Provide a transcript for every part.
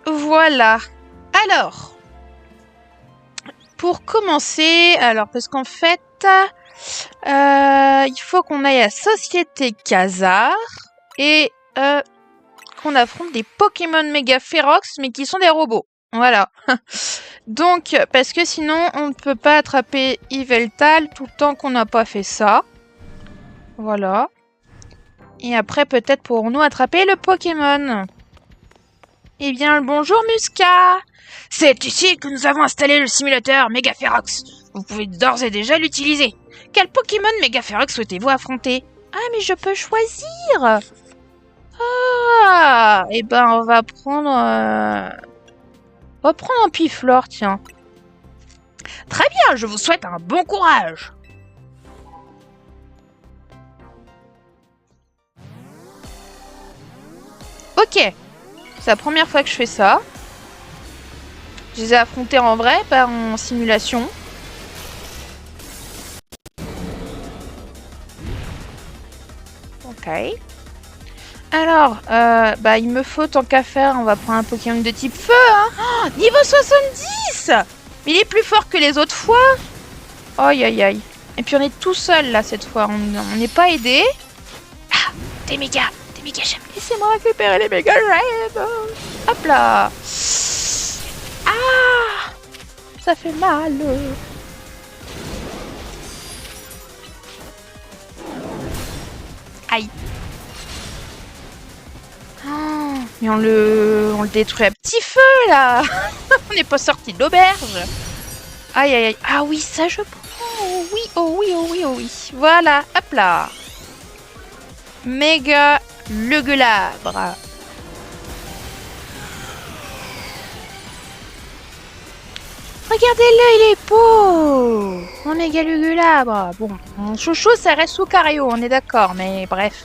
voilà. Alors, pour commencer, parce qu'en fait, il faut qu'on aille à Société Khazar et qu'on affronte des Pokémon méga férox, mais qui sont des robots. Voilà. Donc, parce que sinon, on ne peut pas attraper Yveltal tout le temps qu'on n'a pas fait ça. Voilà. Et après, peut-être pourrons-nous attraper le Pokémon. Eh bien, bonjour Musca. C'est ici que nous avons installé le simulateur Megaférox. Vous pouvez d'ores et déjà l'utiliser. Quel Pokémon Megaférox souhaitez-vous affronter? Ah, mais je peux choisir. Ah, eh ben, on va prendre un Piflor, tiens. Très bien, je vous souhaite un bon courage. Ok, c'est la première fois que je fais ça. Je les ai affrontés en vrai, pas en simulation. Ok. Alors, il me faut tant qu'à faire, on va prendre un Pokémon de type feu, hein. Oh, niveau 70. Mais il est plus fort que les autres fois. Aïe, aïe, aïe. Et puis on est tout seul, là, cette fois. On n'est pas aidé. Ah, des méga gemmes. Laissez-moi récupérer les méga gemmes. Hop là. Ah, ça fait mal. Aïe. Oh, mais on le détruit à petit feu, là. On n'est pas sorti de l'auberge. Aïe, aïe, aïe. Ah oui, ça je prends. Oh oui, oh oui, oh oui, oh oui. Voilà, hop là. Méga Lugulabre. Regardez-le, il est beau. Mon méga Lugulabre. Bon, mon chouchou, ça reste sous Cario, on est d'accord, mais bref.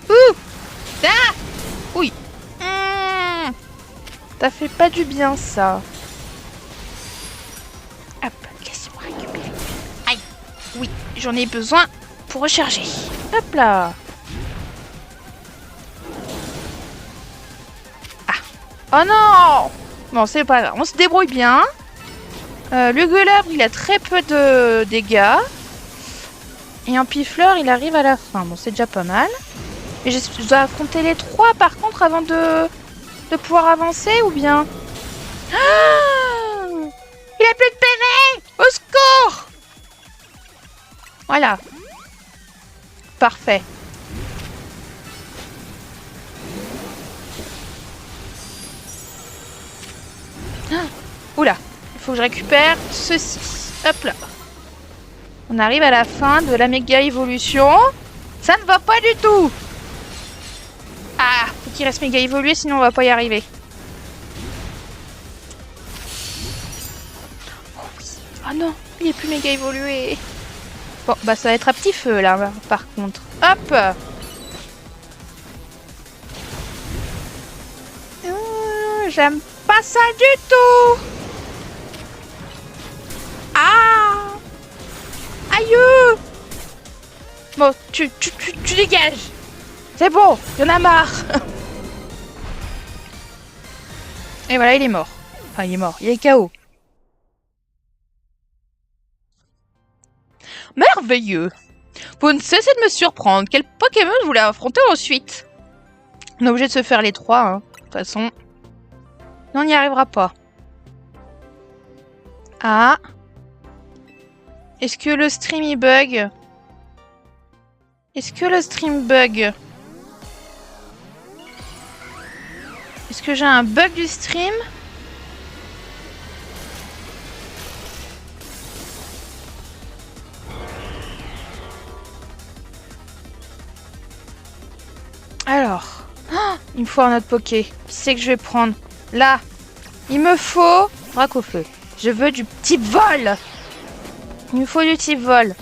Ouh! Ah! Oui. Ça fait pas du bien, ça. Hop, laissez-moi récupérer. Aïe. Oui, j'en ai besoin pour recharger. Hop là. Ah. Oh non! Bon, c'est pas grave. On se débrouille bien. Le Gueulabre, il a très peu de dégâts. Et un Pifleur, il arrive à la fin. Bon, c'est déjà pas mal. Mais je dois affronter les trois, par contre, avant de pouvoir avancer, ou bien... Ah, il a plus de PV! Au secours! Voilà. Parfait. Ah, oula. Il faut que je récupère ceci. Hop là. On arrive à la fin de la méga évolution. Ça ne va pas du tout! Ah, faut qu'il reste méga évolué, sinon on va pas y arriver. Oh oui. Oh non, il est plus méga évolué. Bon, bah ça va être à petit feu là, par contre. Hop! J'aime pas ça du tout! Ah! Aïe! Bon, tu dégages! C'est bon, il y en a marre. Et voilà, il est mort. Enfin, il est mort, il est KO. Merveilleux. Vous ne cessez de me surprendre. Quel Pokémon vous voulez affronter ensuite? On est obligé de se faire les trois, hein. De toute façon. Non, on n'y arrivera pas. Ah. Est-ce que le stream il bug? Est-ce que le stream bug? Est-ce que j'ai un bug du stream? Alors. Oh, il me faut un autre Poké. Qui c'est que je vais prendre? Là. Il me faut... Dracofeu. Je veux du type vol. Il me faut du type vol.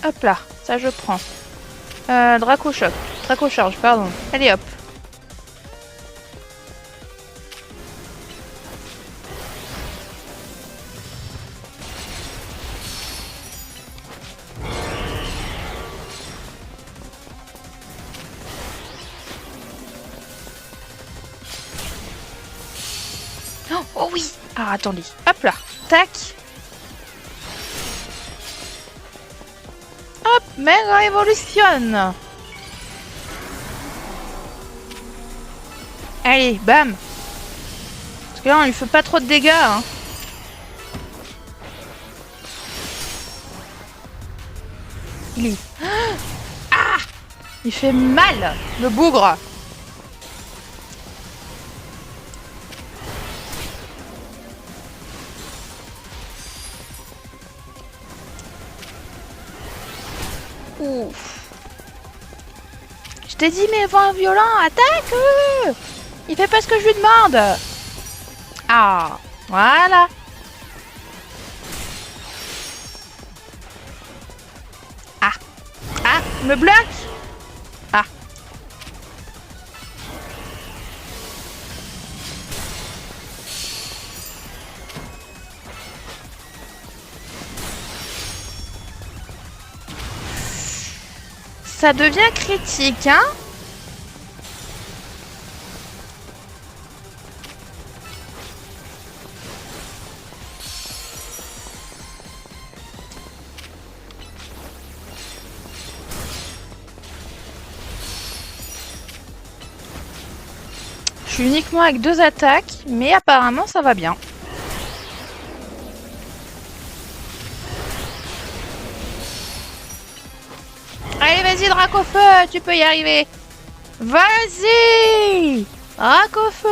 Hop là. Ça, je prends. Dracochoc. Dracocharge, pardon. Allez, hop. Ah, attendez. Hop là. Tac. Hop, méga évolutionne. Allez, bam. Parce que là, on lui fait pas trop de dégâts. Hein. Il est... Ah! Il fait mal, le bougre. Ouf. Je t'ai dit, mais vent violent, attaque! Il fait pas ce que je lui demande. Ah, voilà. Ah, ah, me bloque. Ah. Ça devient critique, hein? Je suis uniquement avec 2 attaques, mais apparemment ça va bien. Allez, vas-y, Dracofeu, tu peux y arriver. Vas-y, Dracofeu.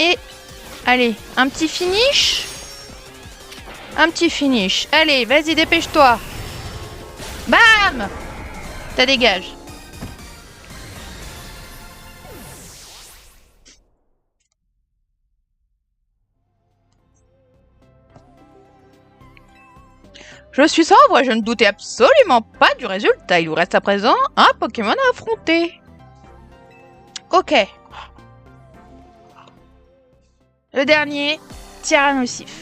Et, allez, un petit finish. Un petit finish. Allez, vas-y, dépêche-toi. Bam! Ça dégage. Je suis sobre, je ne doutais absolument pas du résultat. Il vous reste à présent un Pokémon à affronter. Ok. Le dernier, Tyrannosif.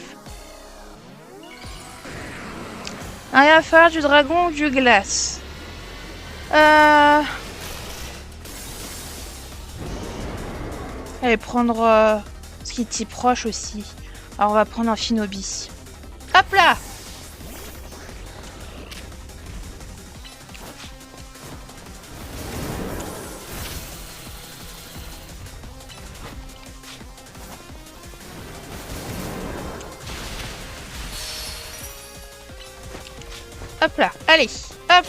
Il va falloir du dragon ou du glace. Allez, prendre ce qui est type roche aussi. Alors, on va prendre un Phinobi. Hop là! Hop là, allez, hop.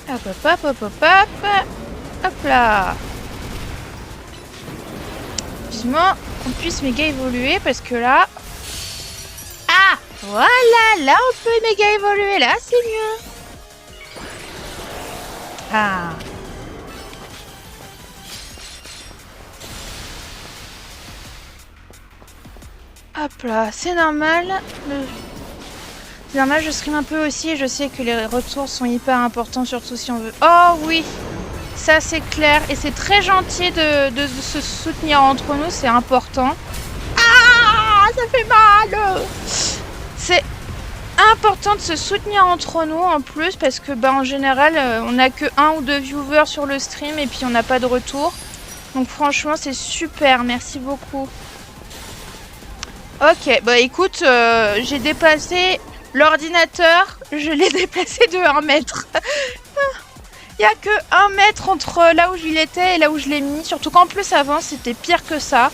Hop, hop, hop, hop, hop, hop. Hop là. Vivement qu'on puisse méga évoluer parce que là... Ah, voilà, là on peut méga évoluer, là c'est mieux. Ah. Hop là, c'est normal. C'est normal, je stream un peu aussi et je sais que les retours sont hyper importants, surtout si on veut... Oh oui, ça c'est clair. Et c'est très gentil de se soutenir entre nous, c'est important. Ah, ça fait mal. C'est important de se soutenir entre nous en plus parce que en général, on n'a que 1 ou 2 viewers sur le stream et puis on n'a pas de retour. Donc franchement, c'est super, merci beaucoup. Ok, bah écoute, j'ai déplacé l'ordinateur, je l'ai déplacé de 1 mètre. Il n'y a que 1 mètre entre là où il était et là où je l'ai mis. Surtout qu'en plus avant c'était pire que ça.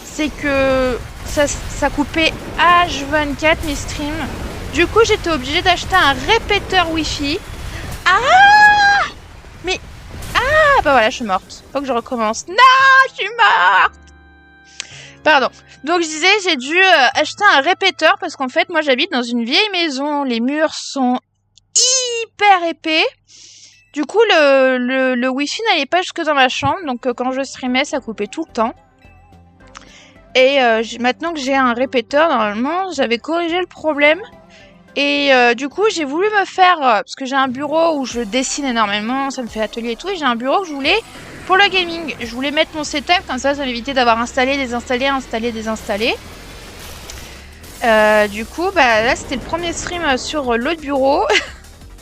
C'est que ça coupait H24 mes streams. Du coup j'étais obligée d'acheter un répéteur Wi-Fi. Ah! Mais... Ah! Bah voilà, je suis morte. Faut que je recommence. Non! Je suis morte! Pardon. Donc je disais, j'ai dû acheter un répéteur parce qu'en fait, moi j'habite dans une vieille maison. Les murs sont hyper épais. Du coup, le Wi-Fi n'allait pas jusque dans ma chambre. Donc quand je streamais, ça coupait tout le temps. Et maintenant que j'ai un répéteur, normalement, j'avais corrigé le problème. Et du coup, j'ai voulu me faire... parce que j'ai un bureau où je dessine énormément, ça me fait atelier et tout. Et j'ai un bureau que je voulais... Pour le gaming, je voulais mettre mon setup, comme ça m'évitait d'avoir installé, désinstallé, installé, désinstallé. Du coup, bah là c'était le premier stream sur l'autre bureau.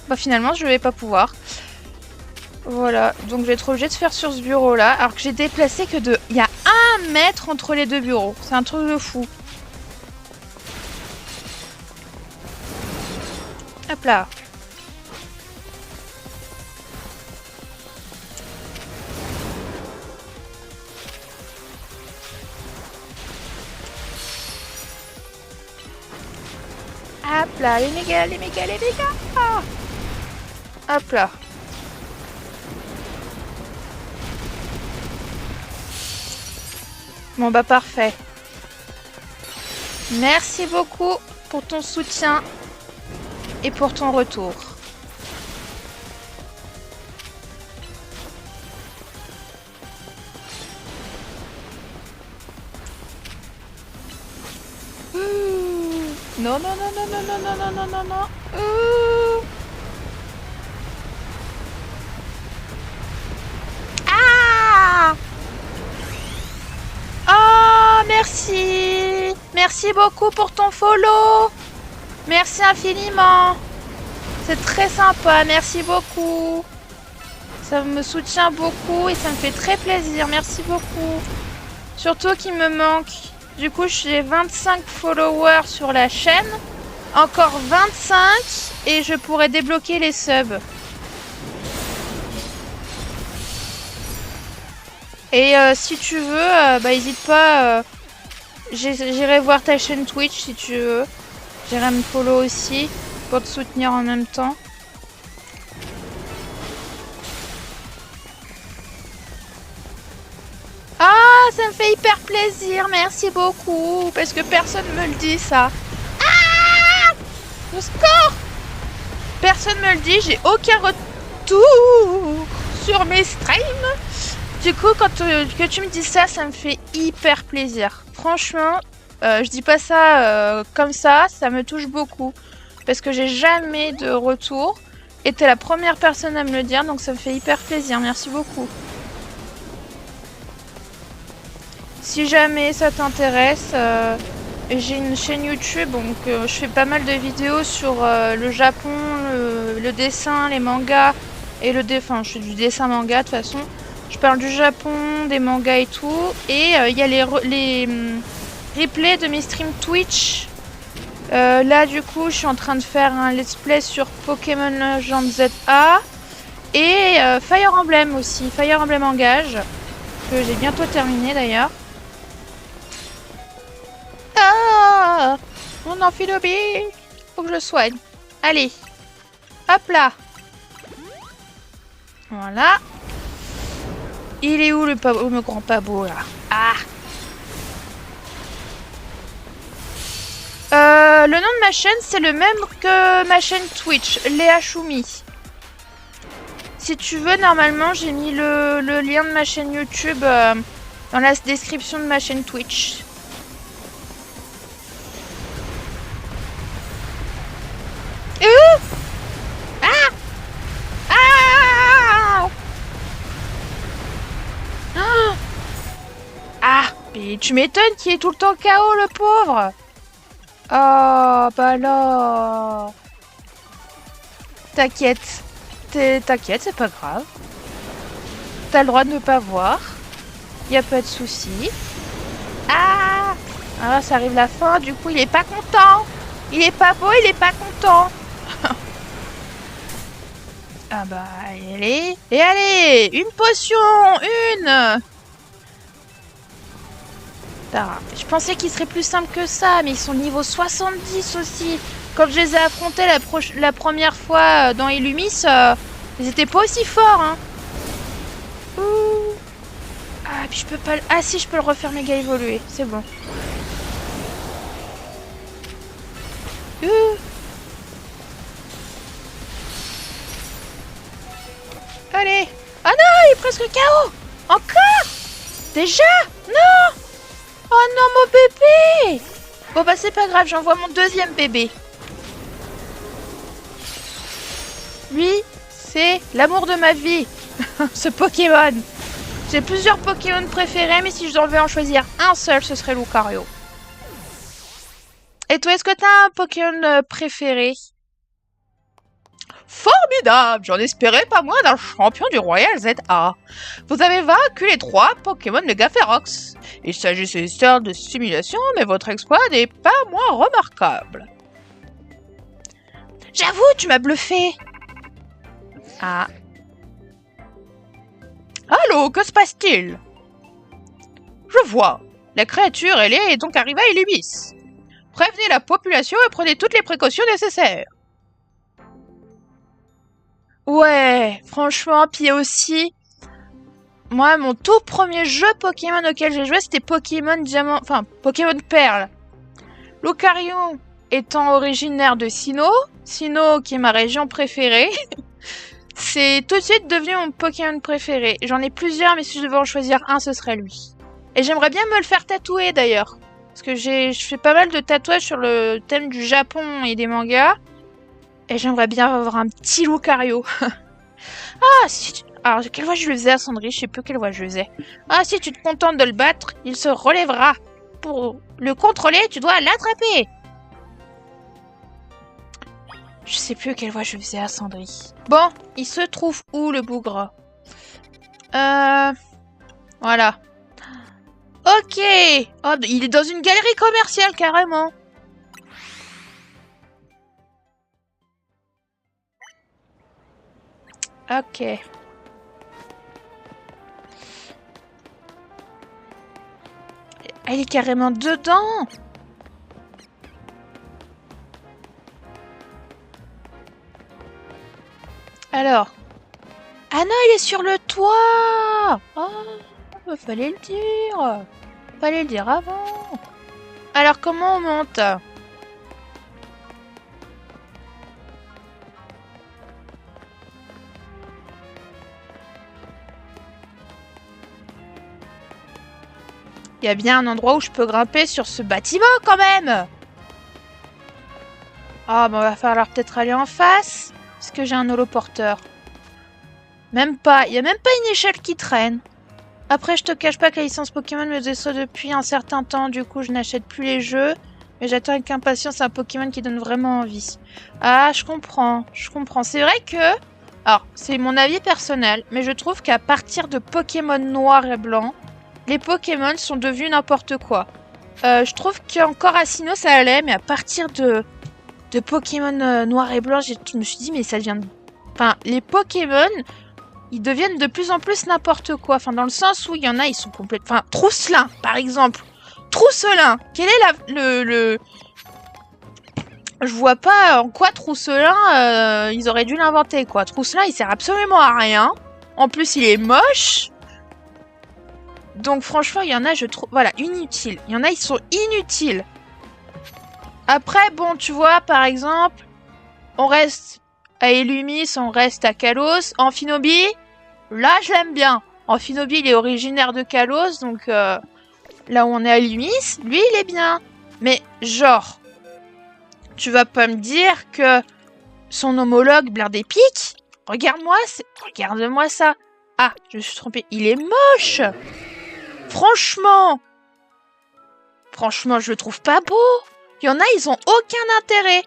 Bah finalement je vais pas pouvoir. Voilà, donc je vais être obligée de faire sur ce bureau là, alors que j'ai déplacé que de... Il y a 1 mètre entre les deux bureaux, c'est un truc de fou. Hop là. Hop là, les mégas, les mégas, les mégas. Ah. Hop là. Bon bah parfait. Merci beaucoup pour ton soutien et pour ton retour. Non, non, non, non, non, non, non, non, non, non, non. Ah! Oh, merci! Merci beaucoup pour ton follow! Merci infiniment! C'est très sympa, merci beaucoup! Ça me soutient beaucoup et ça me fait très plaisir, merci beaucoup! Surtout qu'il me manque. Du coup, j'ai 25 followers sur la chaîne. Encore 25 et je pourrais débloquer les subs. Et si tu veux, bah n'hésite pas. J'irai voir ta chaîne Twitch si tu veux. J'irai me follow aussi pour te soutenir en même temps. Ah, ça me fait hyper plaisir, merci beaucoup, parce que personne me le dit ça. Ah, au secours! Personne me le dit, j'ai aucun retour sur mes streams. Du coup, quand que tu me dis ça, ça me fait hyper plaisir. Franchement, je dis pas ça comme ça me touche beaucoup, parce que j'ai jamais de retour. Et t'es la première personne à me le dire, donc ça me fait hyper plaisir, merci beaucoup. Si jamais ça t'intéresse, j'ai une chaîne YouTube, donc je fais pas mal de vidéos sur le Japon, le dessin, les mangas et enfin je fais du dessin manga de toute façon. Je parle du Japon, des mangas et tout, et il y a les replays de mes streams Twitch. Là du coup je suis en train de faire un let's play sur Pokémon Legends ZA et Fire Emblem aussi, Fire Emblem Engage, que j'ai bientôt terminé d'ailleurs. Ah, mon amphibie, faut que je le soigne. Allez, hop là. Voilà. Il est où le grand pabo là? Ah. Le nom de ma chaîne c'est le même que ma chaîne Twitch, Léa Choumi. Si tu veux, normalement j'ai mis le lien de ma chaîne YouTube dans la description de ma chaîne Twitch. Ah! Ah! Ah! Ah! Mais tu m'étonnes qu'il est tout le temps KO, le pauvre! Oh, bah là! T'inquiète. T'inquiète, c'est pas grave. T'as le droit de ne pas voir. Y a pas de souci. Ah! Ah, ça arrive la fin, du coup, il est pas content! Il est pas beau, il est pas content! Ah bah, allez. Et allez, une potion, une. Je pensais qu'ils seraient plus simples que ça, mais ils sont niveau 70 aussi. Quand je les ai affrontés la première fois dans Illumis, ils étaient pas aussi forts, hein. Ouh. Ah, puis je peux pas... Ah si, je peux le refaire méga évoluer, c'est bon. Allez. Ah non, il est presque KO. Encore? Déjà? Non. Oh non, mon bébé. Bon bah c'est pas grave, j'envoie mon deuxième bébé. Lui, c'est l'amour de ma vie. Ce Pokémon. J'ai plusieurs Pokémon préférés, mais si je devais en choisir un seul, ce serait Lucario. Et toi, est-ce que t'as un Pokémon préféré? Formidable! J'en espérais pas moins d'un champion du Royal ZA. Vous avez vaincu les 3 Pokémon Mega Ferox. Il s'agissait certes de simulation, mais votre exploit n'est pas moins remarquable. J'avoue, tu m'as bluffé. Ah. Allô, que se passe-t-il? Je vois. La créature ailée est donc arrivée à Illummis. Prévenez la population et prenez toutes les précautions nécessaires. Ouais, franchement, puis aussi, moi, mon tout premier jeu Pokémon auquel j'ai joué, c'était Pokémon Diamant, enfin, Pokémon Perle. Lucario étant originaire de Sinnoh qui est ma région préférée, c'est tout de suite devenu mon Pokémon préféré. J'en ai plusieurs, mais si je devais en choisir un, ce serait lui. Et j'aimerais bien me le faire tatouer d'ailleurs. Parce que je fais pas mal de tatouages sur le thème du Japon et des mangas. Et j'aimerais bien avoir un petit Lucario. Ah, si tu... Alors, quelle voix je le faisais à Sandry? Je sais plus quelle voix je le faisais. Ah, si tu te contentes de le battre, il se relèvera. Pour le contrôler, tu dois l'attraper. Je sais plus quelle voix je faisais à Sandry. Bon, il se trouve où le bougre? Voilà. Ok. Oh, il est dans une galerie commerciale carrément. Ok. Elle est carrément dedans. Alors. Ah non, il est sur le toit. Oh, fallait le dire. Fallait le dire avant. Alors, comment on monte? Il y a bien un endroit où je peux grimper sur ce bâtiment quand même. Ah, bah, va falloir peut-être aller en face. Parce que j'ai un holoporteur. Même pas. Il y a même pas une échelle qui traîne. Après, je te cache pas que la licence Pokémon me déçoit depuis un certain temps. Du coup, je n'achète plus les jeux. Mais j'attends avec impatience un Pokémon qui donne vraiment envie. Ah, je comprends. Je comprends. C'est vrai que... Alors, c'est mon avis personnel. Mais je trouve qu'à partir de Pokémon Noir et Blanc... Les Pokémon sont devenus n'importe quoi. Je trouve qu'encore à Sinnoh ça allait, mais à partir de Pokémon Noir et Blanc, je me suis dit, mais ça devient... Enfin, les Pokémon, ils deviennent de plus en plus n'importe quoi. Enfin, dans le sens où il y en a, ils sont complètement... Enfin, Trousselin, par exemple. Trousselin. Quel est le... Je vois pas en quoi Trousselin, ils auraient dû l'inventer, quoi. Trousselin, il sert absolument à rien. En plus, il est moche. Donc franchement, il y en a, je trouve... Voilà, inutiles. Il y en a, ils sont inutiles. Après, bon, tu vois, par exemple, on reste à Illummis, on reste à Kalos. Amphinobi, là, je l'aime bien. Amphinobi, il est originaire de Kalos, donc là où on est à Illummis, lui, il est bien. Mais genre, tu vas pas me dire que son homologue Blardépic, regarde-moi ça. Ah, je me suis trompée, il est moche. Franchement, je le trouve pas beau. Il y en a, ils ont aucun intérêt.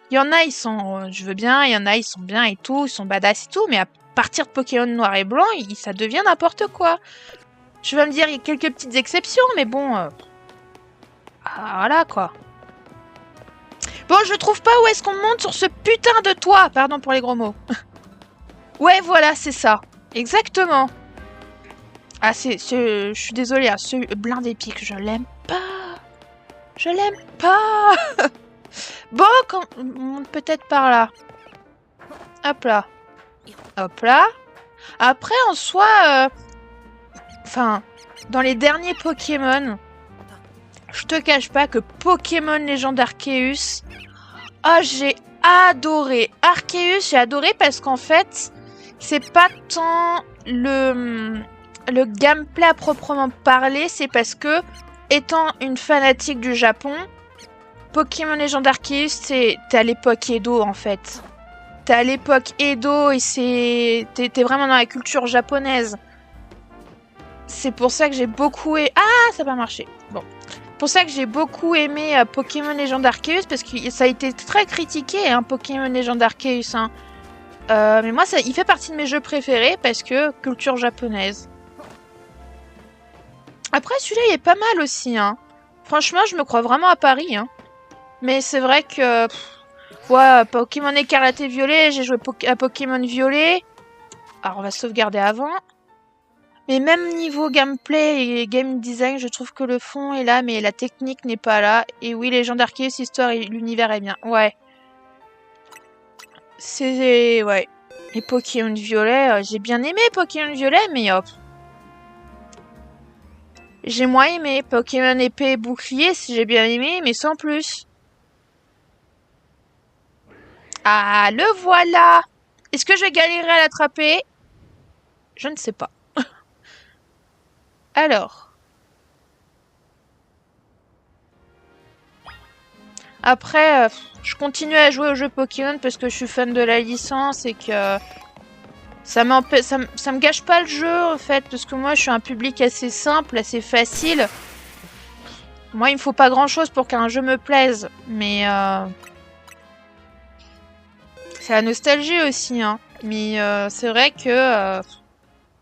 Il y en a, ils sont, je veux bien, il y en a, ils sont bien et tout, ils sont badass et tout, mais à partir de Pokémon Noir et Blanc, ça devient n'importe quoi. Je vais me dire, il y a quelques petites exceptions, mais bon, voilà quoi. Bon, je trouve pas où est-ce qu'on monte sur ce putain de toit. Pardon pour les gros mots. Ouais, voilà, c'est ça. Exactement. Ah, je suis désolée, hein, ce Blardépic, je l'aime pas. Je l'aime pas. Bon, on monte peut-être par là. Hop là. Hop là. Après, en soi... Enfin, dans les derniers Pokémon, je te cache pas que Pokémon Légende Arceus... Ah, j'ai adoré. Arceus, j'ai adoré parce qu'en fait, c'est pas tant le gameplay à proprement parler, c'est parce que, étant une fanatique du Japon, Pokémon Légende Arceus, t'es à l'époque Edo en fait. T'es à l'époque Edo et t'es vraiment dans la culture japonaise. C'est pour ça que j'ai beaucoup... Ah, ça va marcher. Bon. pour ça que j'ai beaucoup aimé Pokémon Légende Arceus, parce que ça a été très critiqué, hein, Pokémon Légende Arceus. Hein. Mais moi, il fait partie de mes jeux préférés, parce que culture japonaise. Après, celui-là, il est pas mal aussi. Hein. Franchement, je me crois vraiment à Paris. Hein. Mais c'est vrai que... ouais, Pokémon Écarlate et Violet, j'ai joué à Pokémon Violet. Alors, on va sauvegarder avant. Mais même niveau gameplay et game design, je trouve que le fond est là, mais la technique n'est pas là. Et oui, Légende Arceus, l'histoire et l'univers est bien. Ouais. C'est... ouais. Et Pokémon Violet, j'ai bien aimé Pokémon Violet, mais hop. J'ai moins aimé Pokémon Épée et Bouclier, si j'ai bien aimé, mais sans plus. Ah, le voilà! Est-ce que je galérerai à l'attraper? Je ne sais pas. Alors. Après, je continue à jouer aux jeux Pokémon parce que je suis fan de la licence et que ça me gâche pas le jeu en fait, parce que moi je suis un public assez simple, assez facile. Moi il me faut pas grand chose pour qu'un jeu me plaise, mais c'est la nostalgie aussi, hein. Mais c'est vrai que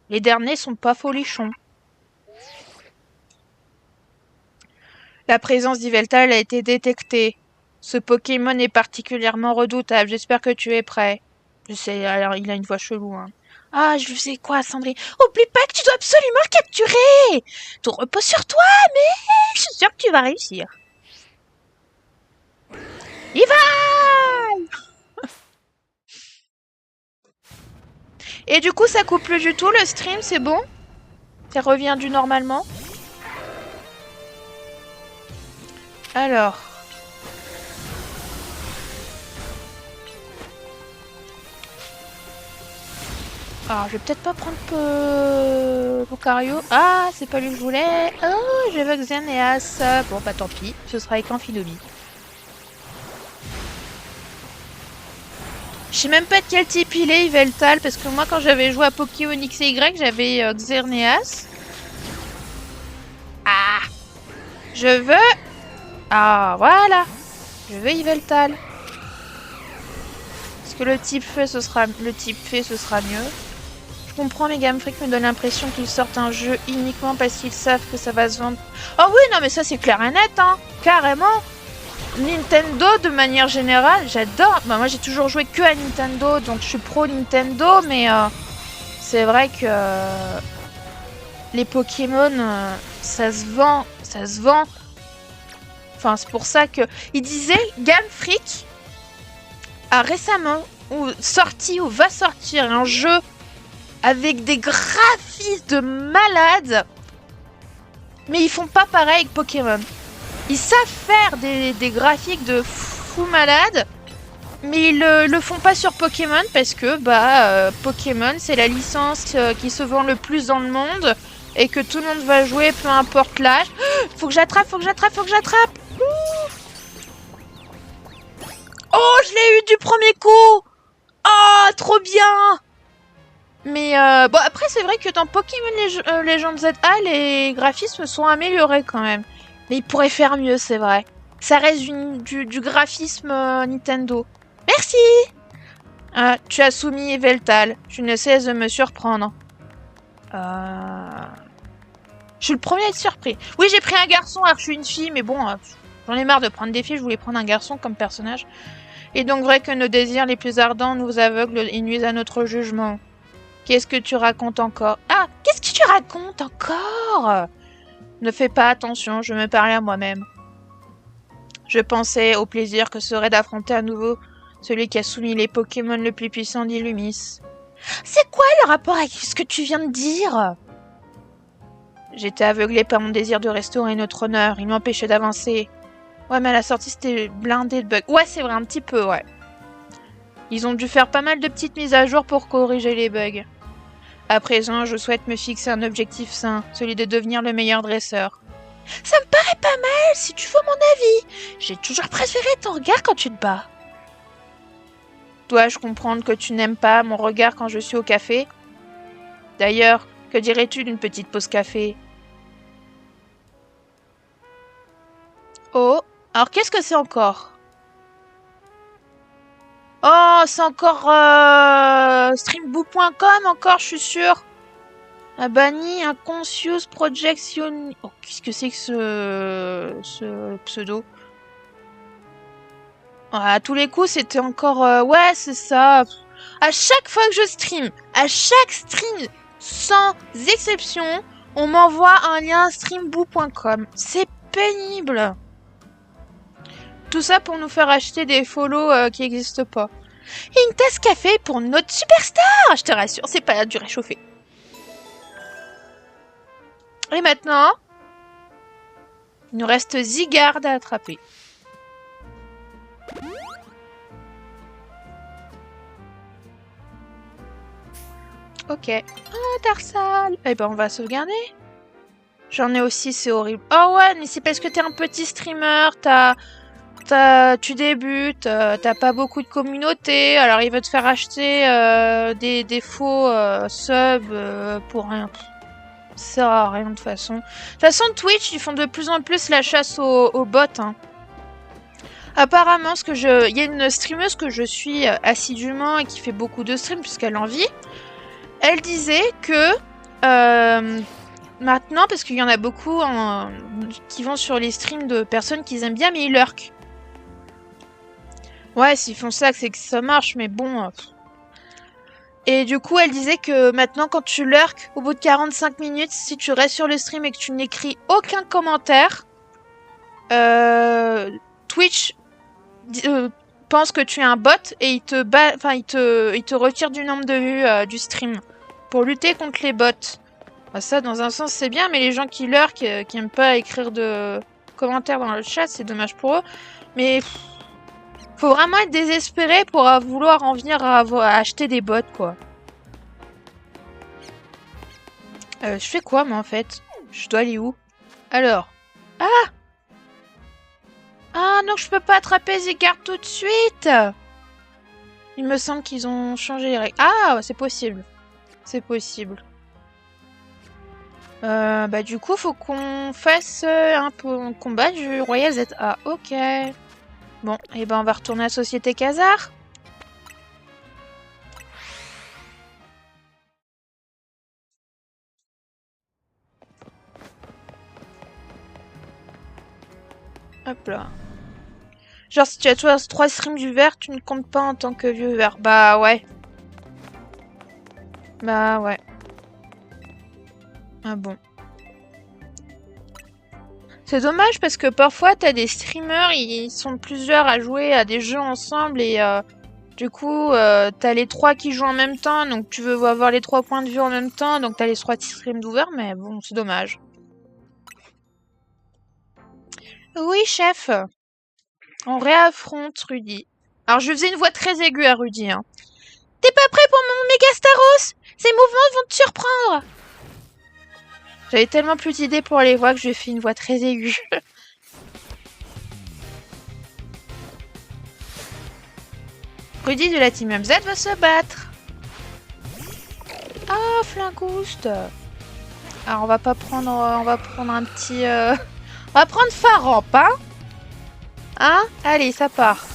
les derniers sont pas folichons. La présence d'Yveltal a été détectée. Ce Pokémon est particulièrement redoutable. J'espère que tu es prêt. Je sais, alors il a une voix chelou. Hein. Ah, je sais quoi, Sandrine. Oublie pas que tu dois absolument le capturer. Tout repose sur toi, mais je suis sûre que tu vas réussir. Y va! Et du coup, ça coupe plus du tout le stream, c'est bon? Ça revient du normalement? Alors... alors, je vais peut-être pas prendre Lucario. Ah, c'est pas lui que je voulais. Oh, je veux Xerneas. Bon, bah tant pis. Ce sera avec Amphidobi. Je sais même pas de quel type il est, Yveltal, parce que moi, quand j'avais joué à Pokémon X et Y, j'avais Xerneas. Ah! Je veux... ah, voilà! Je veux Yveltal. Est-ce que le type feu, ce sera mieux? Je comprends, mais Game Freak me donne l'impression qu'ils sortent un jeu uniquement parce qu'ils savent que ça va se vendre. Oh oui, non, mais ça c'est clair et net, hein. Carrément. Nintendo, de manière générale, j'adore. Bah, moi, j'ai toujours joué que à Nintendo, donc je suis pro Nintendo, mais c'est vrai que les Pokémon, ça se vend, ça se vend. Enfin, c'est pour ça que il disait Game Freak a récemment sorti ou va sortir un jeu avec des graphismes de malades, mais ils font pas pareil avec Pokémon. Ils savent faire des graphiques de fou malade, mais ils le font pas sur Pokémon parce que Pokémon c'est la licence qui se vend le plus dans le monde et que tout le monde va jouer, peu importe l'âge. Faut que j'attrape, faut que j'attrape, faut que j'attrape. Oh, je l'ai eu du premier coup. Oh, trop bien. Mais bon, après c'est vrai que dans Pokémon Legends ZA, les graphismes sont améliorés quand même. Mais ils pourraient faire mieux, c'est vrai. Ça reste du graphisme Nintendo. Merci. Tu as soumis Yveltal. Tu ne cesses de me surprendre. Je suis le premier à être surpris. Oui, j'ai pris un garçon, alors je suis une fille, mais bon, j'en ai marre de prendre des filles, je voulais prendre un garçon comme personnage. Il est donc vrai que nos désirs les plus ardents nous aveuglent et nuisent à notre jugement. Qu'est-ce que tu racontes encore? Ah, qu'est-ce que tu racontes encore? Ne fais pas attention, je me parlais à moi-même. Je pensais au plaisir que serait d'affronter à nouveau celui qui a soumis les Pokémon le plus puissant d'Illumis. C'est quoi le rapport avec ce que tu viens de dire? J'étais aveuglé par mon désir de restaurer notre honneur, il m'empêchait d'avancer. Ouais, mais à la sortie, c'était blindé de bugs. Ouais, c'est vrai, un petit peu, ouais. Ils ont dû faire pas mal de petites mises à jour pour corriger les bugs. À présent, je souhaite me fixer un objectif sain, celui de devenir le meilleur dresseur. Ça me paraît pas mal, si tu veux mon avis. J'ai toujours préféré ton regard quand tu te bats. Dois-je comprendre que tu n'aimes pas mon regard quand je suis au café? D'ailleurs, que dirais-tu d'une petite pause café? Alors, qu'est-ce que c'est encore? Oh, c'est encore streamboo.com, encore, je suis sûre. A banni un Conscious Projection. Oh, qu'est-ce que c'est que ce pseudo? À tous les coups, c'était encore... ouais, c'est ça. À chaque fois que je stream, à chaque stream, sans exception, on m'envoie un lien streamboo.com. C'est pénible. Tout ça pour nous faire acheter des follow qui n'existent pas. Et une tasse café pour notre superstar. Je te rassure, c'est pas du réchauffé. Et maintenant, il nous reste Zygarde à attraper. Ok. Oh, Tarsal. Eh ben, on va sauvegarder. J'en ai aussi, c'est horrible. Oh ouais, mais c'est parce que t'es un petit streamer, tu débutes, t'as pas beaucoup de communauté, alors il veut te faire acheter des faux subs pour rien. Ça sert à rien de toute façon. De toute façon, Twitch, ils font de plus en plus la chasse aux bots. Hein. Apparemment, il y a une streameuse que je suis assidûment et qui fait beaucoup de streams puisqu'elle en vit. Elle disait que maintenant, parce qu'il y en a beaucoup qui vont sur les streams de personnes qu'ils aiment bien, mais ils lurkent. Ouais, s'ils font ça, c'est que ça marche, mais bon... Et du coup, elle disait que maintenant, quand tu lurks, au bout de 45 minutes, si tu restes sur le stream et que tu n'écris aucun commentaire, Twitch pense que tu es un bot et il te retire du nombre de vues du stream pour lutter contre les bots. Bah, ça, dans un sens, c'est bien, mais les gens qui lurkent, qui aiment pas écrire de commentaires dans le chat, c'est dommage pour eux. Mais... faut vraiment être désespéré pour vouloir en venir à acheter des bots, quoi. Je fais quoi, moi, en fait? Je dois aller où? Alors. Ah! Ah, non, je peux pas attraper Zygarde tout de suite! Il me semble qu'ils ont changé les règles. Ah, c'est possible. C'est possible. Bah, du coup, faut qu'on fasse un combat du Royal ZA. Ok. Bon, et ben on va retourner à Société Khazar. Hop là. Genre si tu as 3 streams du vert, tu ne comptes pas en tant que viewer. Bah ouais. Bah ouais. Ah bon. C'est dommage parce que parfois t'as des streamers, ils sont plusieurs à jouer à des jeux ensemble et du coup t'as les 3 qui jouent en même temps, donc tu veux avoir les 3 points de vue en même temps, donc t'as les 3 streams d'ouvert, mais bon, c'est dommage. Oui, chef. On réaffronte Rudy. Alors je faisais une voix très aiguë à Rudy. Hein. T'es pas prêt pour mon méga Staros? Ces mouvements vont te surprendre. J'avais tellement plus d'idées pour les voix que je fais une voix très aiguë. Rudy de la Team MZ va se battre. Ah, Flincouste. Alors on va pas prendre... on va prendre un petit... on va prendre Faramp, hein? Hein? Allez, ça part.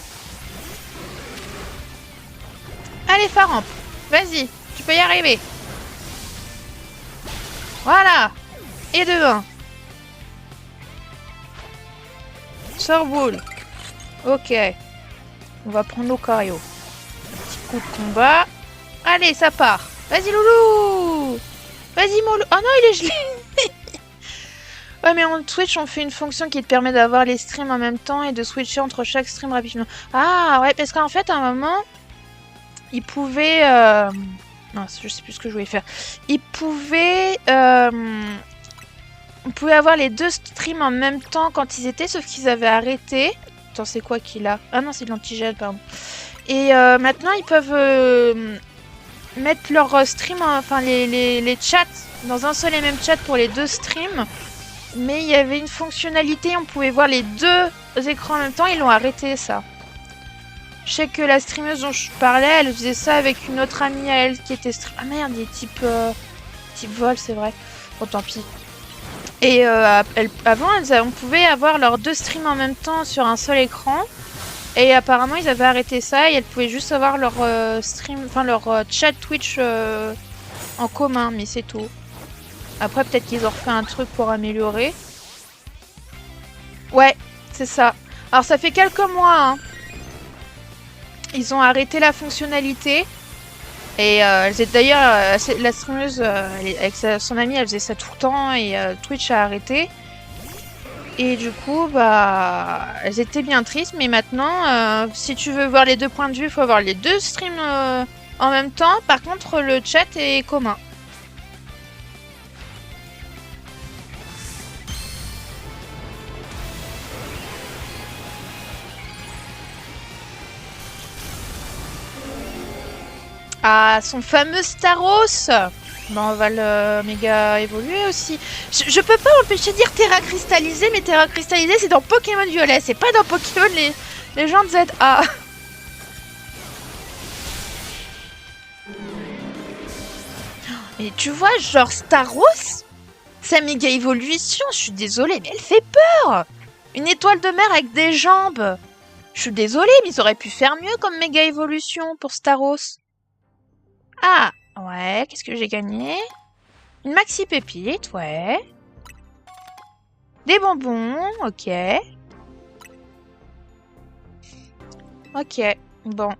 Allez, Faramp. Vas-y, tu peux y arriver. Voilà. Et de 1. Sorboule. Ok. On va prendre Lucario. Petit coup de combat. Allez, ça part. Vas-y, loulou. Vas-y, mon loulou. Oh non, il est gelé. Ouais, mais en Twitch, on fait une fonction qui te permet d'avoir les streams en même temps et de switcher entre chaque stream rapidement. Ah, ouais, parce qu'en fait, à un moment, il pouvait... non, je sais plus ce que je voulais faire. Il pouvait... on pouvait avoir les 2 streams en même temps quand ils étaient, sauf qu'ils avaient arrêté. Attends, c'est quoi qu'il a? Ah non, c'est de l'antigel, pardon. Et maintenant, ils peuvent mettre leur stream, enfin les chats, dans un seul et même chat pour les 2 streams. Mais il y avait une fonctionnalité, on pouvait voir les 2 écrans en même temps, ils l'ont arrêté, ça. Je sais que la streameuse dont je parlais, elle faisait ça avec une autre amie à elle qui était stream... Ah merde, il est type vol, c'est vrai. Bon, tant pis. Et avant, on pouvait avoir leurs 2 streams en même temps sur un seul écran. Et apparemment, ils avaient arrêté ça et elles pouvaient juste avoir leur stream, enfin leur chat Twitch en commun, mais c'est tout. Après, peut-être qu'ils ont refait un truc pour améliorer. Ouais, c'est ça. Alors, ça fait quelques mois, hein. Ils ont arrêté la fonctionnalité. Et d'ailleurs, la streameuse, avec son amie, elle faisait ça tout le temps et Twitch a arrêté. Et du coup, bah, elles étaient bien tristes. Mais maintenant, si tu veux voir les 2 points de vue, il faut avoir les 2 streams en même temps. Par contre, le chat est commun. Ah, son fameux Staros! Bon, on va le méga évoluer aussi. Je peux pas empêcher de dire Terra cristallisé, mais Terra cristallisé c'est dans Pokémon Violet, c'est pas dans Pokémon les gens de ZA. Mais tu vois, genre Staros, sa méga évolution, je suis désolée, mais elle fait peur! Une étoile de mer avec des jambes! Je suis désolée, mais ils auraient pu faire mieux comme méga évolution pour Staros. Ah, ouais, qu'est-ce que j'ai gagné? Une maxi pépite, ouais. Des bonbons, ok. Ok, bon.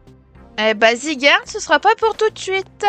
Eh bah, Zygarde, ce sera pas pour tout de suite.